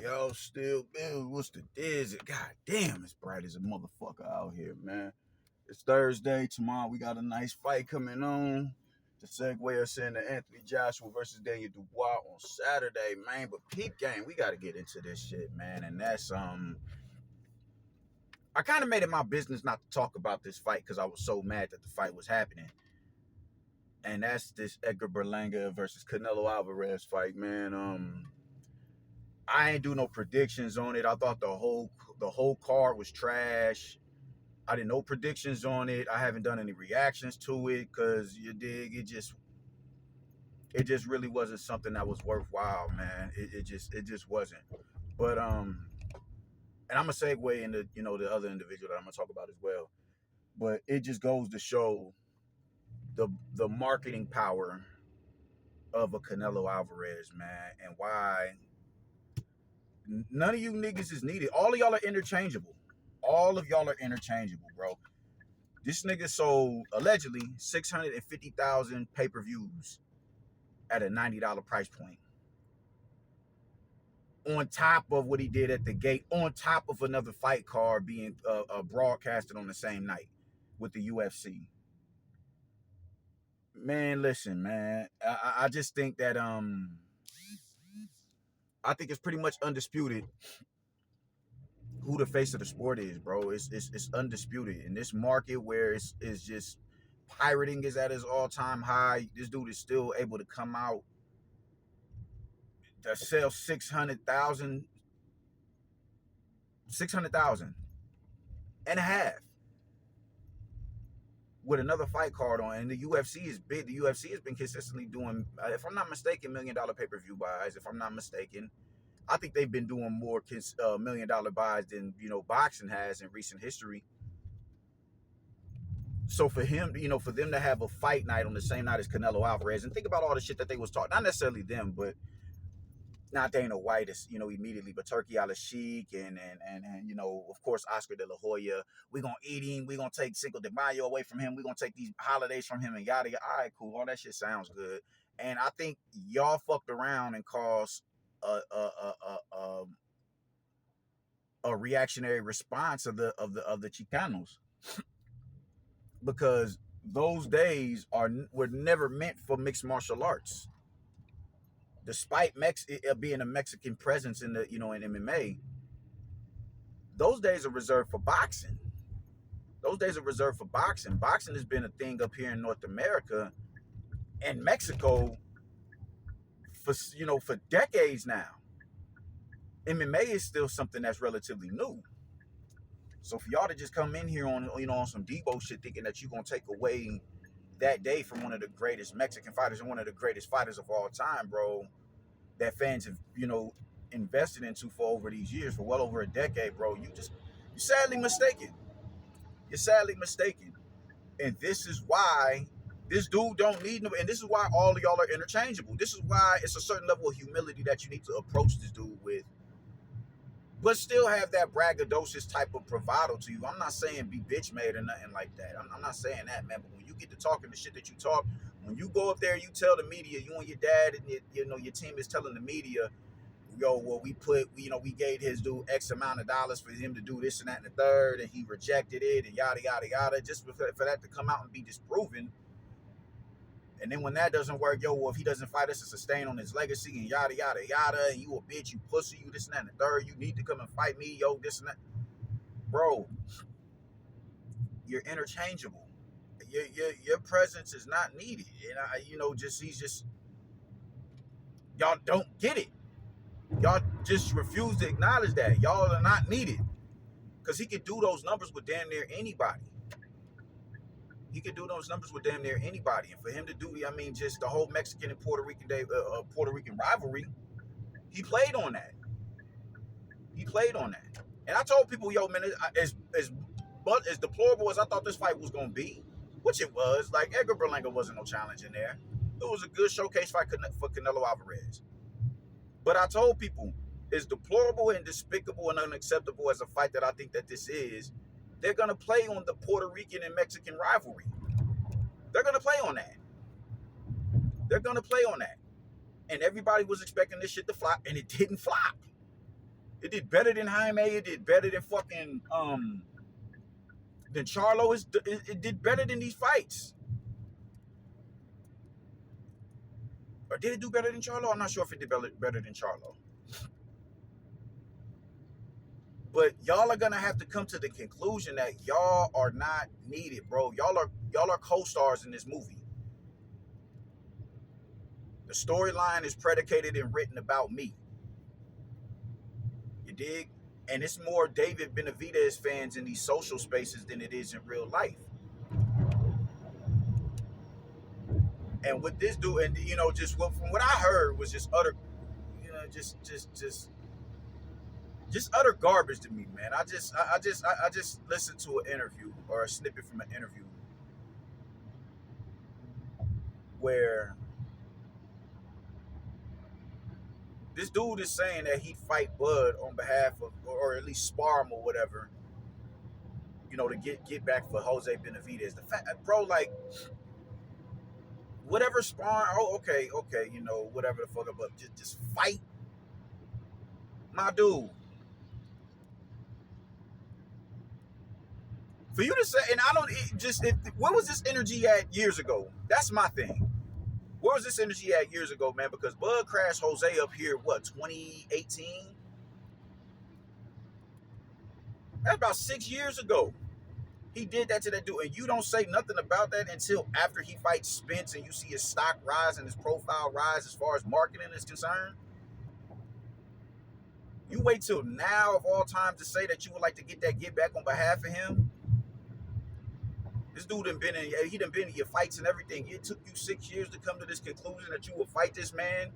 Y'all still, man, what's the desert? God damn, it's bright as a motherfucker out here, man. It's Thursday. Tomorrow we got a nice fight coming on. To segue us into Anthony Joshua versus Daniel Dubois on Saturday, man. But peep game, we got to get into this shit, man. And that's, I kind of made it my business not to talk about this fight because I was so mad that the fight was happening. And that's this Edgar Berlanga versus Canelo Alvarez fight, man. I ain't do no predictions on it. I thought the whole card was trash. I did no predictions on it. I haven't done any reactions to it because you dig, it just really wasn't something that was worthwhile, man. It just wasn't. But and I'm gonna segue into the other individual that I'm gonna talk about as well. But it just goes to show the marketing power of a Canelo Alvarez, man, and why none of you niggas is needed. All of y'all are interchangeable. All of y'all are interchangeable, bro. This nigga sold allegedly 650,000 pay-per-views at a $90 price point. On top of what he did at the gate, on top of another fight card being broadcasted on the same night with the UFC. Man, listen, man. I just think that I think it's pretty much undisputed who the face of the sport is, bro. It's undisputed in this market where it's just pirating is at its all-time high. This dude is still able to come out to sell 600,000 and a half with another fight card on. And the UFC is big. The UFC has been consistently doing, if I'm not mistaken, $1 million pay-per-view buys. If I'm not mistaken, I think they've been doing more $1 million buys than boxing has in recent history. So for him, for them to have a fight night on the same night as Canelo Alvarez, and think about all the shit that they was talking, not necessarily them, but not Dana White, immediately, but Turkey Al-Sheikh and of course, Oscar De La Hoya. We're going to eat him. We're going to take Cinco de Mayo away from him. We're going to take these holidays from him and yada, yada. All right, cool. All that shit sounds good. And I think y'all fucked around and caused a reactionary response of the Chicanos, because those days were never meant for mixed martial arts. Despite it being a Mexican presence in in MMA, those days are reserved for boxing. Those days are reserved for boxing. Boxing has been a thing up here in North America and Mexico for decades now. MMA is still something that's relatively new. So for y'all to just come in here on on some Debo shit, thinking that you're gonna take away that day from one of the greatest Mexican fighters and one of the greatest fighters of all time, bro, that fans have invested into for over these years, for well over a decade, bro, you're sadly mistaken. You're sadly mistaken. And this is why this dude don't need no, and this is why all of y'all are interchangeable. This is why it's a certain level of humility that you need to approach this dude with, but still have that braggadocious type of bravado to you. I'm not saying be bitch made or nothing like that. I'm not saying that, man. But when you get to talking the shit that you talk, when you go up there, you tell the media, you and your dad and your team is telling the media, yo, well, we gave his dude X amount of dollars for him to do this and that and the third, and he rejected it, and yada, yada, yada, just for that to come out and be disproven. And then when that doesn't work, yo, well, if he doesn't fight us, it's a stain on his legacy, and yada, yada, yada, and you a bitch, you pussy, you this and that and the third, you need to come and fight me, yo, this and that. Bro, you're interchangeable. Your presence is not needed. And y'all don't get it. Y'all just refuse to acknowledge that. Y'all are not needed. Because he could do those numbers with damn near anybody. He could do those numbers with damn near anybody. And for him to do, just the whole Mexican and Puerto Rican rivalry, he played on that. He played on that. And I told people, yo, man, as deplorable as I thought this fight was going to be, which it was, like, Edgar Berlanga wasn't no challenge in there. It was a good showcase fight for Canelo Alvarez. But I told people, as deplorable and despicable and unacceptable as a fight that I think that this is, they're going to play on the Puerto Rican and Mexican rivalry. They're going to play on that. They're going to play on that. And everybody was expecting this shit to flop, and it didn't flop. It did better than Jaime. It did better than fucking than Charlo. It did better than these fights. Or did it do better than Charlo? I'm not sure if it did better than Charlo. But y'all are gonna have to come to the conclusion that y'all are not needed, bro. Y'all are co-stars in this movie. The storyline is predicated and written about me. You dig? And it's more David Benavidez fans in these social spaces than it is in real life. And with this dude, and you know, just from what I heard was just utter, you know, just utter garbage to me, man. I just listened to an interview or a snippet from an interview where this dude is saying that he'd fight Bud on behalf of, or at least spar him or whatever, you know, to get back for Jose Benavidez. The fact, bro, like, whatever sparring, oh, okay, you know, whatever the fuck, but just fight, my dude. For you to say, and I don't where was this energy at years ago? That's my thing. Where was this energy at years ago, man? Because Bud crashed Jose up here, what, 2018? That's about 6 years ago. He did that to that dude, and you don't say nothing about that until after he fights Spence and you see his stock rise and his profile rise as far as marketing is concerned. You wait till now of all time to say that you would like to get back on behalf of him. This dude done been in your fights and everything. It took you 6 years to come to this conclusion that you would fight this man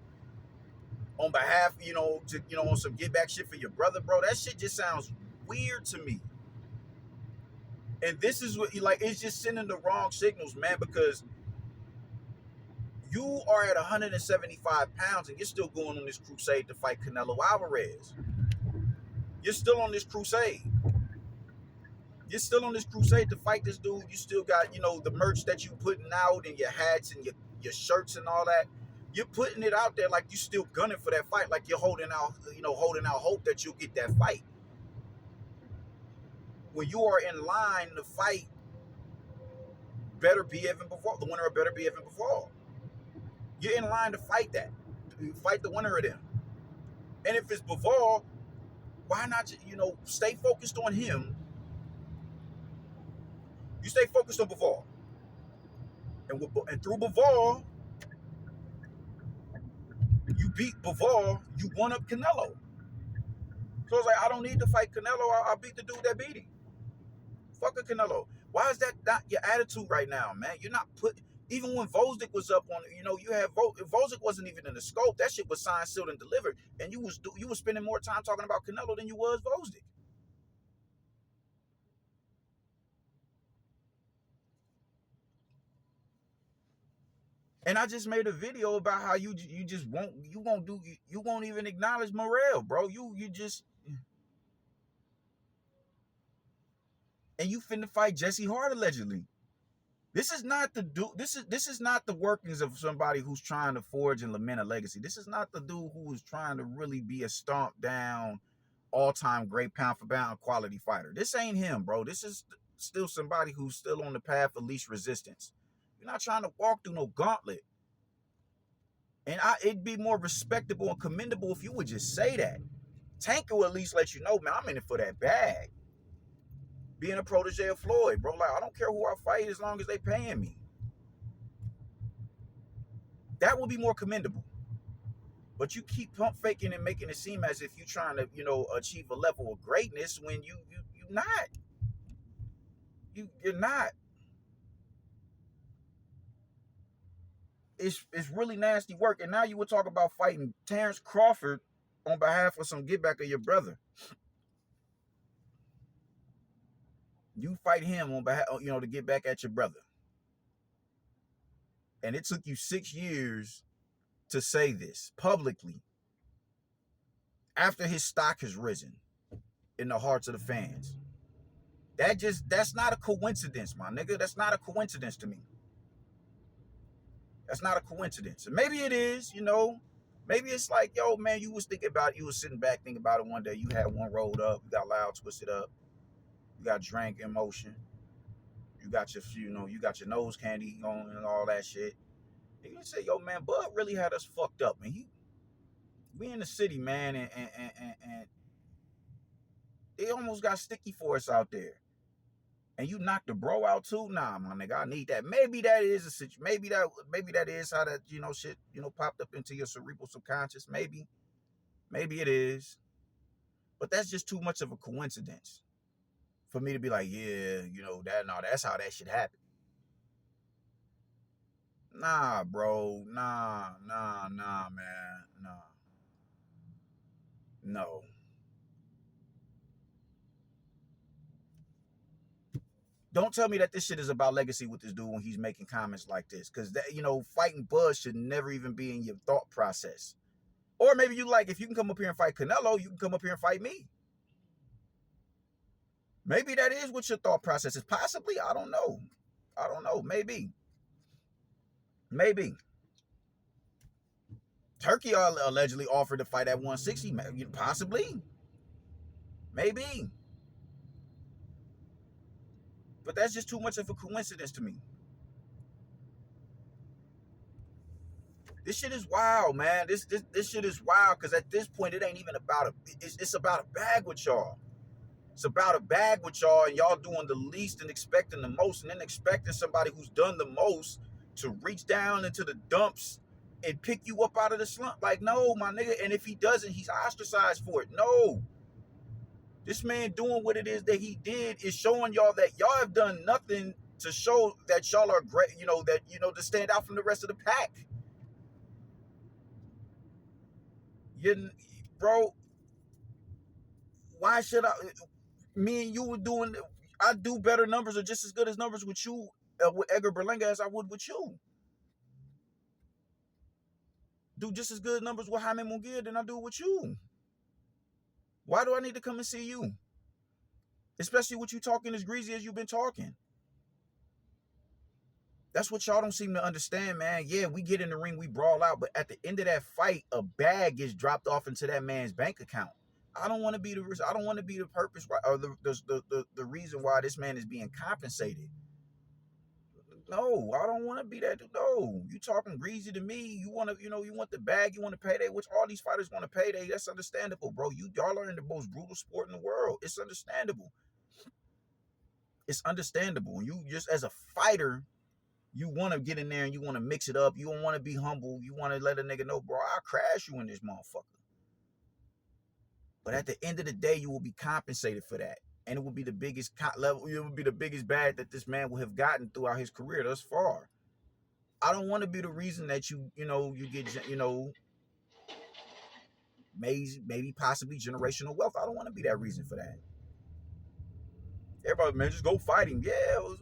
on behalf, you know, to, you know, on some get back shit for your brother, bro. That shit just sounds weird to me. And this is what, like, it's just sending the wrong signals, man, because you are at 175 pounds and you're still going on this crusade to fight Canelo Alvarez. You're still on this crusade. You're still on this crusade to fight this dude. You still got, you know, the merch that you putting out and your hats and your shirts and all that. You're putting it out there like you still gunning for that fight, like you're holding out hope that you'll get that fight. When you are in line to fight, better be Evan Bivol. The winner better be Evan Bivol. You're in line to fight that. Fight the winner of them. And if it's Bivol, why not, you know, stay focused on him. You stay focused on Bivol. And through Bivol, you beat Bivol, you won up Canelo. So it's like, I don't need to fight Canelo. I'll beat the dude that beat him. Fuck a Canelo. Why is that not your attitude right now, man? You're not even when Vosdick was up on, you know, you had Vosdick wasn't even in the scope. That shit was signed, sealed, and delivered. And you was spending more time talking about Canelo than you was Vosdick. And I just made a video about how you won't even acknowledge Morrell, bro. You just, and you finna fight Jesse Hart allegedly. This is not the workings of somebody who's trying to forge and lament a legacy. This is not the dude who is trying to really be a stomped down, all-time great pound for pound quality fighter. This ain't him, bro. This is still somebody who's still on the path of least resistance. You're not trying to walk through no gauntlet. And it'd be more respectable and commendable if you would just say that. Tank will at least let you know, man, I'm in it for that bag. Being a protege of Floyd, bro. Like, I don't care who I fight as long as they paying me. That would be more commendable. But you keep pump faking and making it seem as if you're trying to, you know, achieve a level of greatness when you're not. You're not. It's really nasty work. And now you would talk about fighting Terrence Crawford on behalf of some get back of your brother. You fight him on behalf, you know, to get back at your brother. And it took you 6 years to say this publicly after his stock has risen in the hearts of the fans. That's not a coincidence, my nigga. That's not a coincidence to me. That's not a coincidence. And maybe it is, you know. Maybe it's like, yo, man, you was sitting back thinking about it one day. You had one rolled up, you got loud, twisted up, you got drank in motion, you got your nose candy on and all that shit. And you say, yo, man, Bud really had us fucked up, man. We in the city, man, and it almost got sticky for us out there. And you knocked the bro out too? Nah, my nigga, I need that. Maybe that is a situation. Maybe that is how that, shit, popped up into your cerebral subconscious. Maybe it is. But that's just too much of a coincidence for me to be like, yeah, that's how that shit happened. Nah, bro. Nah, man. Nah. No. Don't tell me that this shit is about legacy with this dude when he's making comments like this. Because, fighting Buzz should never even be in your thought process. Or maybe you like, if you can come up here and fight Canelo, you can come up here and fight me. Maybe that is what your thought process is. Possibly. I don't know. Maybe. Turkey allegedly offered to fight at 160. Possibly. Maybe. But that's just too much of a coincidence to me. This shit is wild, man. This shit is wild because at this point it ain't even about it's about a bag with y'all. It's about a bag with y'all, and y'all doing the least and expecting the most, and then expecting somebody who's done the most to reach down into the dumps and pick you up out of the slump. Like, no, my nigga. And if he doesn't, he's ostracized for it. No. This man doing what it is that he did is showing y'all that y'all have done nothing to show that y'all are great, to stand out from the rest of the pack. Bro, why should me and you were doing, I do better numbers or just as good as numbers with you, with Edgar Berlanga as I would with you. Do just as good numbers with Jaime Munguia than I do with you. Why do I need to come and see you? Especially with you talking as greasy as you've been talking. That's what y'all don't seem to understand, man. Yeah, we get in the ring, we brawl out, but at the end of that fight, a bag gets dropped off into that man's bank account. I don't want to be the purpose or the reason why this man is being compensated. No, I don't want to be that. No, you talking greasy to me. You want the bag, you want to payday, which all these fighters want to payday. That's understandable, bro. Y'all are in the most brutal sport in the world. It's understandable. It's understandable. And you just as a fighter, you want to get in there and you want to mix it up. You don't want to be humble. You want to let a nigga know, bro, I'll crash you in this motherfucker. But at the end of the day, you will be compensated for that. And it will be the biggest level. It will be the biggest bag that this man will have gotten throughout his career thus far. I don't want to be the reason that you get, maybe possibly generational wealth. I don't want to be that reason for that. Everybody, man, just go fight him. Yeah,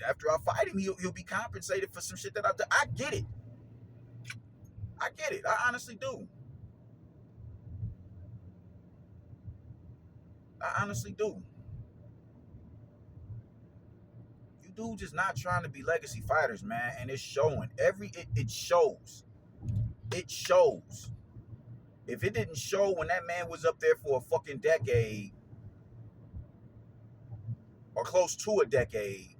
after I fight him, he'll be compensated for some shit that I've done. I get it. I honestly do. You dudes just not trying to be legacy fighters, man, and it's showing. It shows. It shows. If it didn't show when that man was up there for a fucking decade, or close to a decade,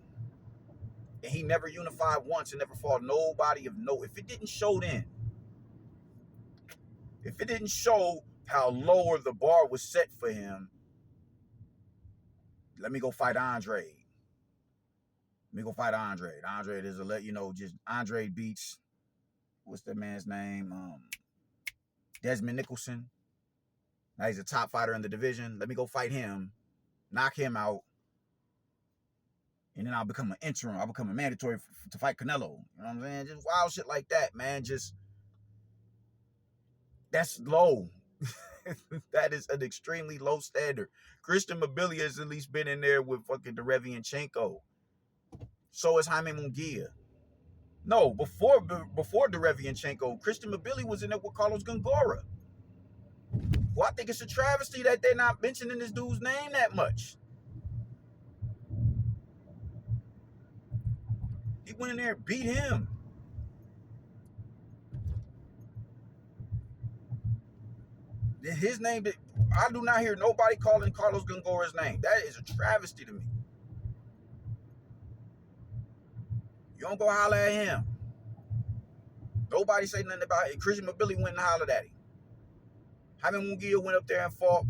and he never unified once and never fought nobody of note, if it didn't show then, if it didn't show how lower the bar was set for him, let me go fight Andre. Andre is just Andre beats, what's that man's name? Desmond Nicholson. Now he's a top fighter in the division. Let me go fight him, knock him out, and then I'll become an interim. I'll become a mandatory to fight Canelo. You know what I'm saying? Just wild shit like that, man. Just, that's low. That is an extremely low standard. Christian Mobilia has at least been in there with fucking Derevianchenko. So is Jaime Munguia. No, before Derevianchenko, Christian Mobilia was in there with Carlos Gongora. Well, I think it's a travesty that they're not mentioning this dude's name that much. He went in there and beat him. His name, I do not hear nobody calling Carlos Gongora's name. That is a travesty to me. You don't go holler at him. Nobody say nothing about it. Christian Mobility went and hollered at him. Jaime Munguia went up there and fought,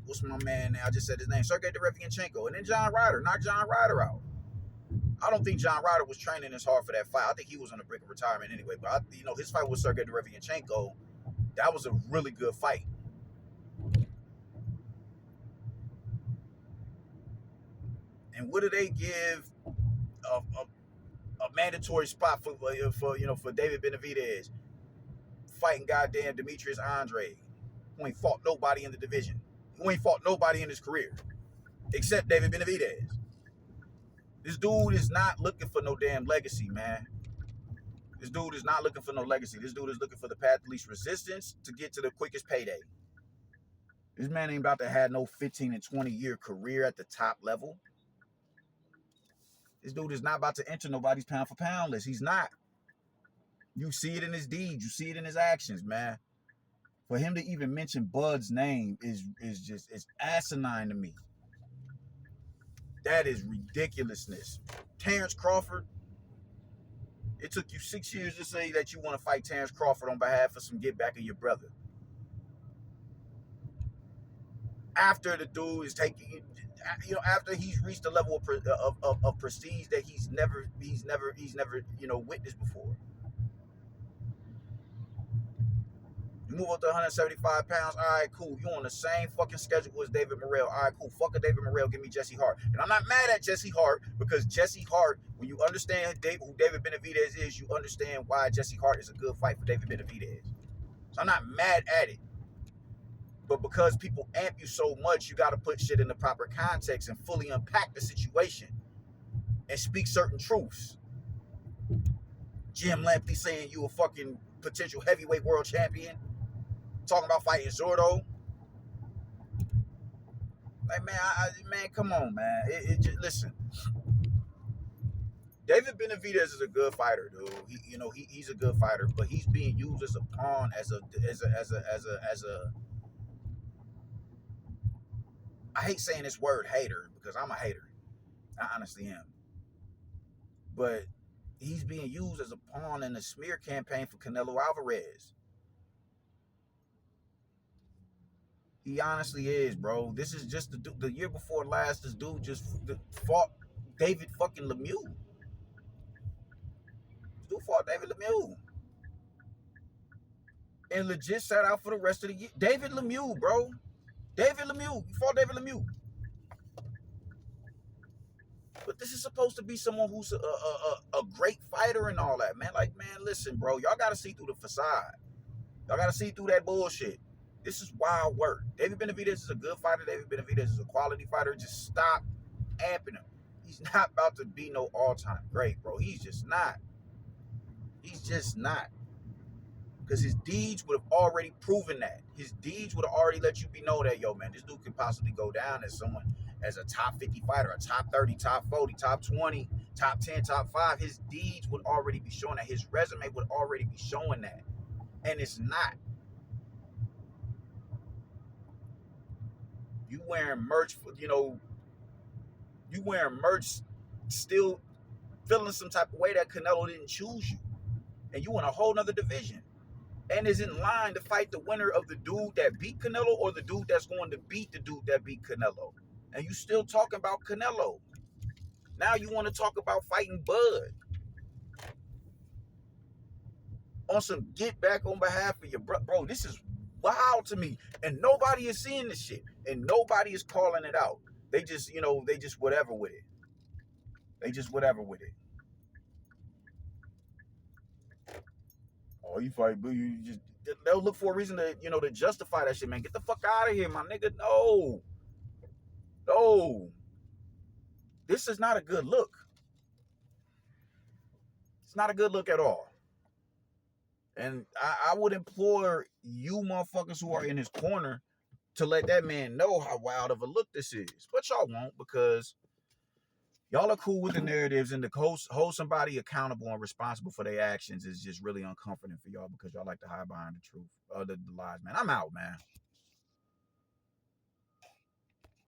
what's my man now? I just said his name, Sergey Derevianchenko. And then John Ryder, knocked John Ryder out. I don't think John Ryder was training as hard for that fight. I think he was on the brink of retirement anyway. But, his fight with Sergey Derevianchenko, that was a really good fight. And what do they give a mandatory spot for David Benavidez fighting goddamn Demetrius Andrade, who ain't fought nobody in the division, who ain't fought nobody in his career except David Benavidez? This dude is not looking for no damn legacy, man. This dude is not looking for no legacy. This dude is looking for the path of least resistance to get to the quickest payday. This man ain't about to have no 15 and 20 year career at the top level. This dude is not about to enter nobody's pound for pound list. He's not. You see it in his deeds. You see it in his actions, man. For him to even mention Bud's name is asinine to me. That is ridiculousness. Terrence Crawford, it took you 6 years to say that you want to fight Terrence Crawford on behalf of some get back of your brother. After the dude is taking, after he's reached a level of prestige that he's never witnessed before. You move up to 175 pounds, all right, cool. You on the same fucking schedule as David Morrell. All right, cool. Fuck a David Morrell, give me Jesse Hart. And I'm not mad at Jesse Hart, because Jesse Hart, when you understand who David Benavidez is, you understand why Jesse Hart is a good fight for David Benavidez. So I'm not mad at it. But because people amp you so much, you got to put shit in the proper context and fully unpack the situation and speak certain truths. Jim Lamptey saying you a fucking potential heavyweight world champion. Talking about fighting Zordo. Like, man, man, come on, man. Listen. David Benavidez is a good fighter, dude. He's a good fighter, but he's being used as a pawn, as a. I hate saying this word hater, because I'm a hater. I honestly am. But he's being used as a pawn in a smear campaign for Canelo Alvarez. He honestly is, bro. This is just the year before last. This dude just fought David fucking Lemieux. This dude fought David Lemieux. And legit sat out for the rest of the year. David Lemieux, bro. David Lemieux. You fought David Lemieux. But this is supposed to be someone who's a great fighter and all that, man. Like, man, listen, bro. Y'all got to see through the facade. Y'all got to see through that bullshit. This is wild work. David Benavidez is a good fighter. David Benavidez is a quality fighter. Just stop amping him. He's not about to be no all-time great, bro. He's just not. He's just not. Because his deeds would have already proven that. His deeds would have already let you know that, yo, man, this dude could possibly go down as someone, as a top 50 fighter, a top 30, top 40, top 20, top 10, top 5. His deeds would already be showing that. His resume would already be showing that. And it's not. You wearing merch, you wearing merch, still feeling some type of way that Canelo didn't choose you. And you in a whole nother division. And is in line to fight the winner of the dude that beat Canelo or the dude that's going to beat the dude that beat Canelo. And you still talking about Canelo. Now you want to talk about fighting Bud. On some get back on behalf of your brother. Bro, this is wild to me. And nobody is seeing this shit. And nobody is calling it out. They just, they just whatever with it. They just whatever with it. Oh, you fight, boo. You just, they'll look for a reason to, to justify that shit, man. Get the fuck out of here, my nigga. No. This is not a good look. It's not a good look at all. And I would implore you motherfuckers who are in his corner to let that man know how wild of a look this is. But y'all won't, because Y'all are cool with the narratives, and to hold somebody accountable and responsible for their actions is just really uncomforting for y'all because y'all like to hide behind the truth, the lies, man. I'm out, man.